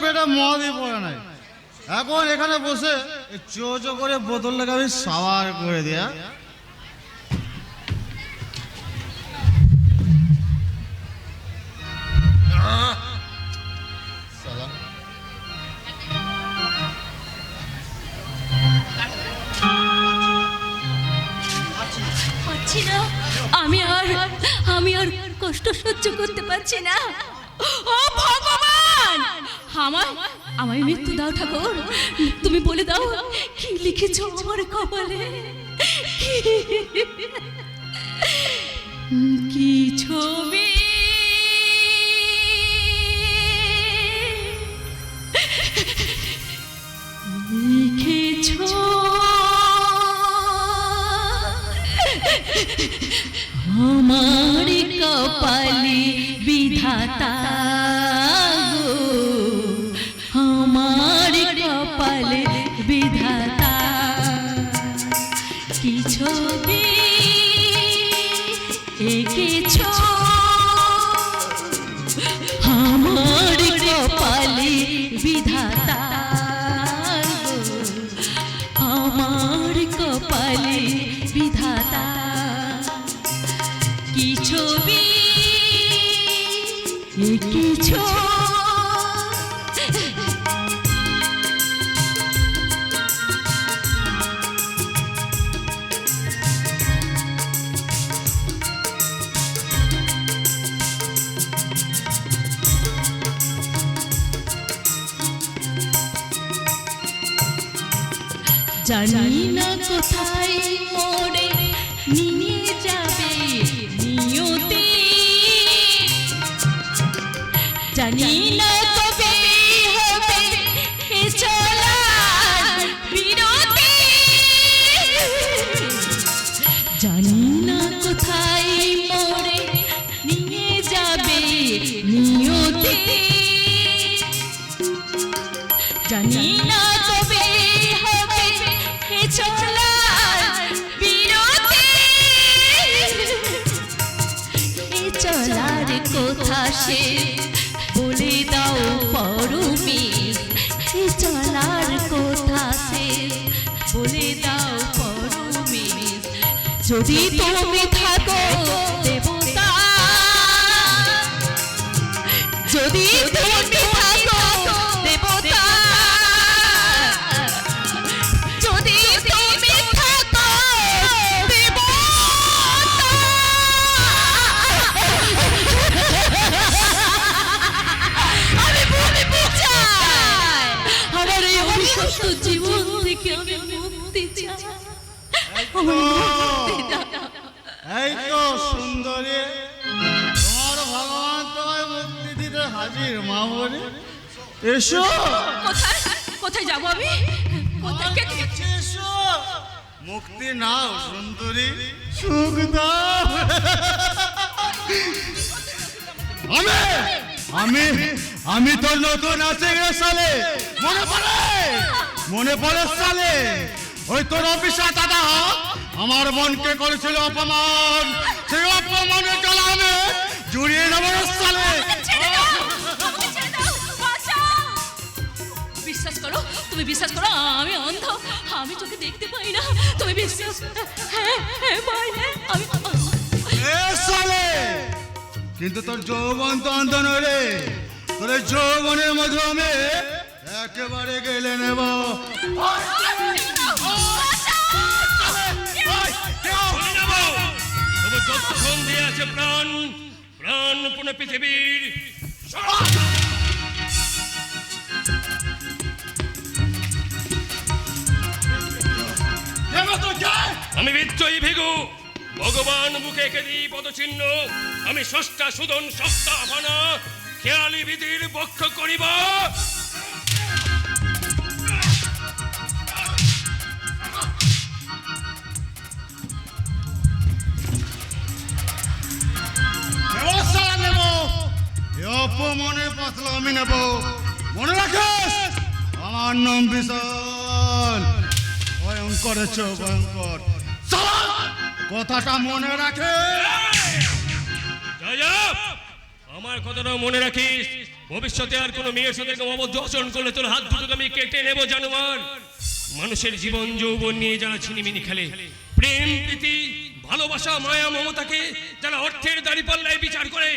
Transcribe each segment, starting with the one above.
পেটে মদই পড়ে নাই। এখন এখানে বসে চো চো করে বোতলটাকে আমি সাবার করে দিয়া। আমি আর কষ্ট সহ্য করতে পারছি না। ও ভগবান, আমায় মৃত্যু দাও ঠাকুর। তুমি বলে দাও কি লিখেছো আমার কপালে, কি ছবি লিখেছো আমার কপালে বিধাতা গো, আমার কপালে বিধাতা, কি ছবি এঁকেছো আমার কপালে বিধাতা গো, আমার কপালে বিধাতা, কি ছবি এঁকেছো। জানি না কোথায় মোড়ে নিয়ে যাবে নিয়তি, জানি না কবে হবে এ চলার বিরতি, জানি না কোথায় মোড়ে নিয়ে যাবে নিয়তি, জানি না কবে হবে এ চলার বিরতি, এ চলার কথা সে বলে দাও পরমে, এ চলার কথা সে বলে দাও পরমে, যদি তুমি থাকো দেবতা, যদি তুমি থাকো দেবতা, যদি তুমি থাকো দেবতা, আমি বলবো চাই আমার এই অভিশপ্ত জীবন থেকে আমি মুক্তি চাই। এই তো সুন্দরী, তোমার ভগবান তোমায় মুক্তি দিতে হাজির মা বলে। এসো। কোথায় কোথায় যাবো আমি? কোথায় এসো, মুক্তি নাও সুন্দরী, সুখ দাও। আমি আমি তোর নতুন আছে রে সালে, মনে পড়ে সালে, ওই তোর অফিসার দাদা আমার বোনকে করেছিল অপমান, সেই অপমানের জ্বালা আমি জুড়িয়ে নেবো সালে। বিশ্বাস করো, তুমি বিশ্বাস করো, আমি অন্ধ, আমি চোখে দেখতে পাই না, তুমি বিশ্বাস করো। হ্যাঁ হ্যাঁ ভাই, হ্যাঁ আমি সালে, কিন্তু তোর যৌবন তো অন্ধ নয় রে, তোর যৌবনের মধ্যে আমি একেবারে গেলে নেব। যতক্ষণ দিয়ে আছে প্রাণ, প্রাণ পুনঃ পৃথিবীর আমি বিজয়ী ভিগু, ভগবান বুকে এঁকে দিই পদচিহ্ন, আমি ষষ্ঠা সুদন সপ্তা আফানা খেয়ালি বিধির বক্ষ করিব। অপমনে পাতলা আমি নেব, মনে রাখিস আমার নাম বিশাল, ভয়ঙ্কর ভয়ঙ্কর, কথাটা মনে রাখে। আমার কথাটাও মনে রাখিস, ভবিষ্যতে আর কোনো মেয়ের সাথে অবদ্ধ আচরণ করলে তোর হাত দুটো আমি কেটে নেবো জানোয়ার। মানুষের জীবন যৌবন নিয়ে যারা ছিনিমিনি খেলে, প্রেম প্রীতি ভালোবাসা মায়া মমতাকে যারা অর্থের দাঁড়িপাল্লায় বিচার করে,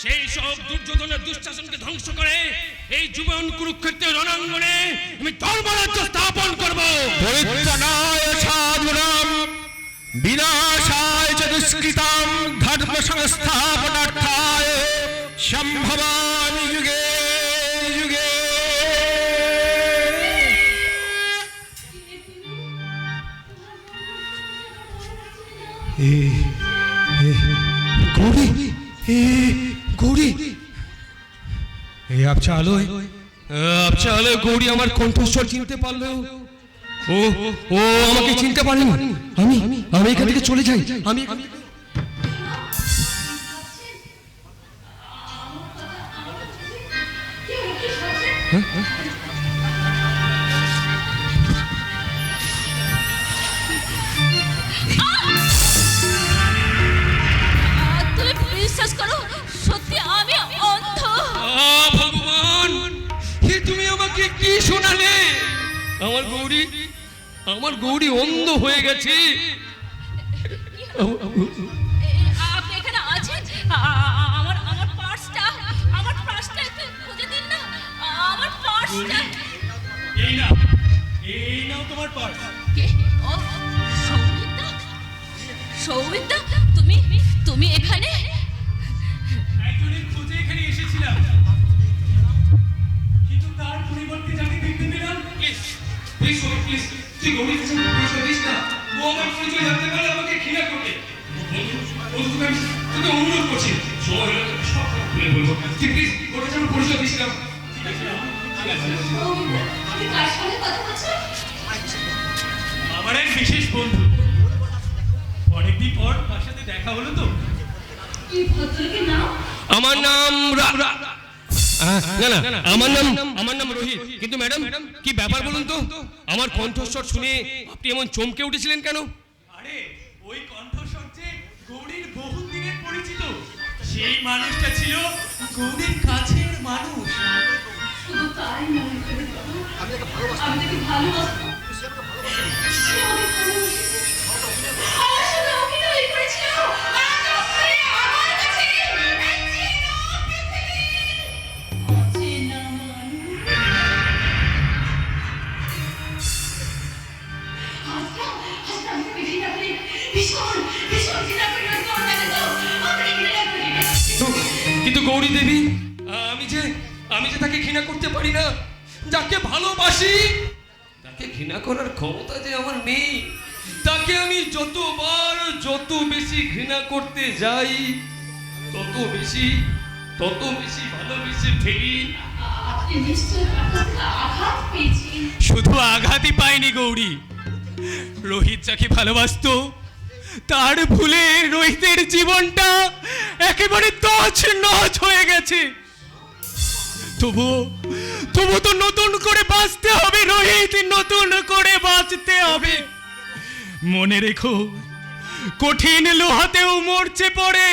সেই সব দুর্যোধনের দুঃশাসনকে ধ্বংস করে এই জীবন কুরুক্ষেত্রের রণাঙ্গনে আমি ধর্মরাজ্য স্থাপন করবো। পরিত্রাণায় সাধুনাম বিনাশায় চ দুষ্কৃতাম ধর্ম সংস্থাপনার্থায় সম্ভবামি যুগে যুগে। গৌরী, গৌরী, এই আবছা আলোয় গৌরী আমার কণ্ঠস্বর চিনতে পারলো। ও ও আমাকে চিনতে পারেনি। আমি আমি এখান থেকে চলে যাই। আমি তুমি বিশ্বাস করো, সত্যি আমি অন্ধ। ভগবান, হে তুমি আমাকে কি শোনালে? আমার গৌরী অন্ধ হয়ে গেছে। আপনি এখানে আছেন? আমার পার্সটা একটু খুঁজে দিন না। আমার পার্সটা। এই নাও তোমার পার্স। কে? ও সৌমিত্র, সৌমিত্র, তুমি এখানে? একজনের খোঁজে এখানে এসেছিলাম, কিন্তু তার পরিবর্তে যাকে দেখতে পেলাম। প্লিজ তুই গৌরীর কাছে পরিচয় দিস না। ও আমার পরিচয় জানতে পারলে আমাকে ঘৃণা করবে। তোকে অনুরোধ করছি, সময় হলে সব খুলে বলবো। তুই প্লিজ ওর কাছে আমার পরিচয় দিস না। ঠিক আছে। তুমি কার সঙ্গে কথা বলছো? আমার এক বিশেষ বন্ধু, অনেকদিন পর তার সাথে দেখা হলো তো। এই ভদ্রলোকের নাম? আমার নাম আমার নাম রোহিত। কিন্তু ম্যাডাম, কি ব্যাপার বলুন তো? আমার কণ্ঠস্বর শুনে আপনি এমন চমকে উঠেছিলেন কেন? আরে ওই কণ্ঠস্বর যে গৌরীর বহু দিনের পরিচিত। সেই মানুষটা ছিল গৌরীর কাছের মানুষ। শুধু তাই মনে করে আমি তাকে ভালোবাসতাম। সে আমাকে ভালোবেসেছে। আমার সঙ্গে অভিনয় করেছিল। আমার কাছে অচেনা মানুষ। আজকে আমি তাকে ঘৃণা করি। ভীষণ ঘৃণা করি। আমি ঘৃণা করি। কিন্তু গৌরী দেবী, আমি যে তাকে ঘৃণা করতে পারি না। যাকে ভালোবাসি তাকে ঘৃণা করার ক্ষমতা যে আমার নেই। তাকে আমি যত বেশি ঘৃণা করতে যাই, তত বেশি ভালোবেসে ফেলি। আপনি নিশ্চয়ই আঘাত পেয়েছেন। শুধু আঘাতই পায়নি গৌরী, রোহিত যাকে ভালোবাসতো তার ভুলে রোহিতের জীবনটা একেবারে তছনছ হয়ে গেছে। তবু তো নতুন করে বাঁচতে হবে রোহিত, নতুন করে বাঁচতে হবে। মনে রেখো, কঠিন লোহাতেও মরচে পড়ে,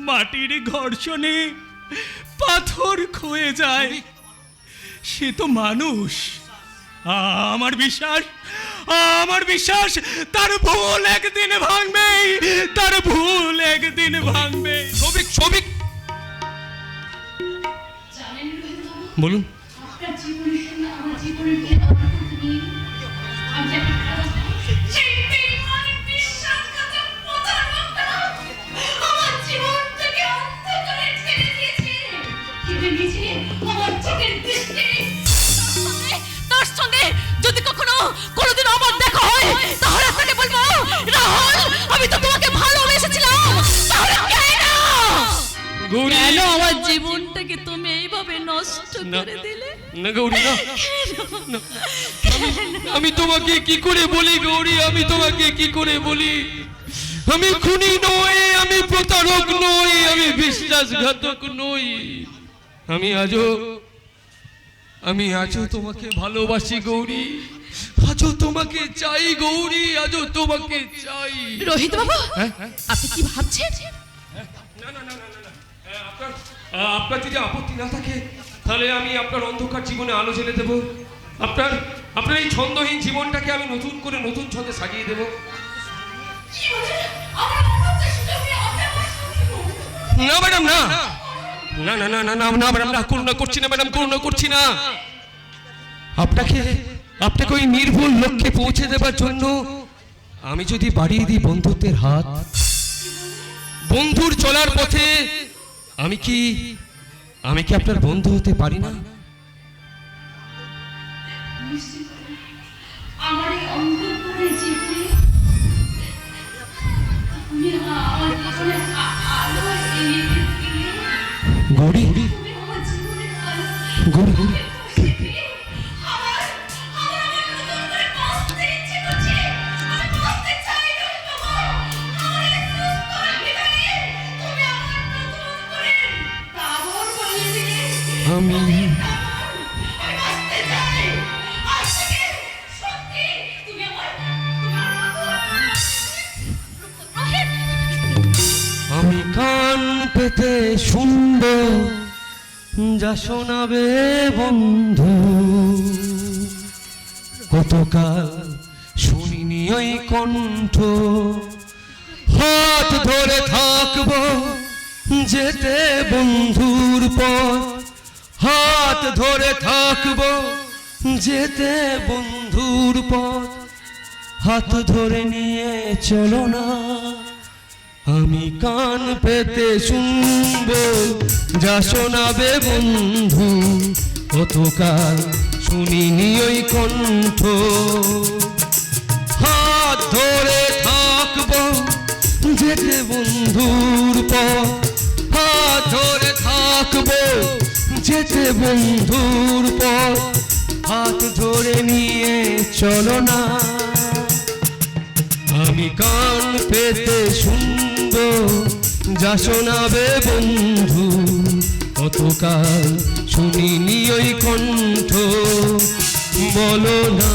মাটির ঘর্ষণে পাথর ক্ষয়ে যায়। সে তো মানুষ। আমার বিশ্বাস তার ভুল একদিন ভাঙবে। সবিক জানেন রোহিতবাবু, বলুন। আপনার জীবনের সঙ্গে আমার জীবনের কি অন্তর নেই? আমি যাকে ভালোবাসতাম, সেই বেঈমান বিশ্বাসঘাতক প্রতারকটা আমার জীবনটাকে অন্ধকারে ঠেলে দিয়েছে। কেড়ে নিয়েছে আমার চোখের দৃষ্টি। তার সঙ্গে যদি কোনোদিন আমার দেখা হয়, তাহলে আপনাকে বলবো, রাহুল, আমি তো তোমাকে ভালোবেসেছিলাম। তাহলে কেন আমার জীবনটাকে তুমি এইভাবে নষ্ট করে দিলে? না গৌরী, না। আমি তোমাকে কি করে বলি গৌরী, আমি তোমাকে কি করে বলি? আমি খুনি নই, আমি প্রতারক নই, আমি বিশ্বাসঘাতক নই। আমি আজও তোমাকে ভালোবাসি গৌরী, আজও তোমাকে চাই গৌরী, আজও তোমাকে চাই। রোহিত বাবু, আপনি কি ভাবছেন? না, আপনার যদি আপত্তি না থাকে তাহলে আমি আপনার অন্ধকার জীবনে আলো জ্বেলে দেবো। আপনার আপনার এই ছন্দহীন জীবনটাকে আমি নতুন করে নতুন ছন্দে সাজিয়ে দেবো। না ম্যাডাম, না না না না না না না ম্যাডাম, না করুণা করছি না ম্যাডাম, করুণা করছি না। আপনাকে আপনাকে ওই নির্ভুল লক্ষ্যে পৌঁছে দেবার জন্য আমি যদি বাড়িয়ে দিই বন্ধুত্বের হাত, বন্ধুর চলার পথে আমি কি আপনার বন্ধু হতে পারি না? আমার এই অন্ধকারে জীবনে তুমি আমার জীবনে আলো এনে দিলে। গৌরী, তুমি আমার জীবনের আলো। গৌরী, গৌরী, আমার নতুন করে বাঁচতে ইচ্ছে করছে। আমি বাঁচতে চাই বাবা। আমার এই সুস্থ হৃদয়ে তুমি আমার নতুন করে প্রাণ বলিয়ে দিলে। আমি বাঁচতে চাই। আজ থেকে সত্যি তুমি আমার আমি কান পেতে শুনবো যা শোনাবে বন্ধু, কতকাল শুনিনি ওই কণ্ঠ। হাত ধরে থাকবো যেতে বন্ধুর পথ, হাত ধরে থাকবো যেতে বন্ধুর পথ। হাত ধরে নিয়ে চলো না, আমি কান পেতে শুনবো যা শোনাবে বন্ধু, কতকাল শুনিনি ওই কণ্ঠ। হাত ধরে থাকবো যেতে বন্ধুর পথ, হাত ধরে থাকবো যেতে বন্ধুর পথ। হাত ধরে নিয়ে চলো না, আমি কান পেতে শুনবো যা শোনাবে বন্ধু, কতকাল শুনিনি ওই কণ্ঠ। বলো না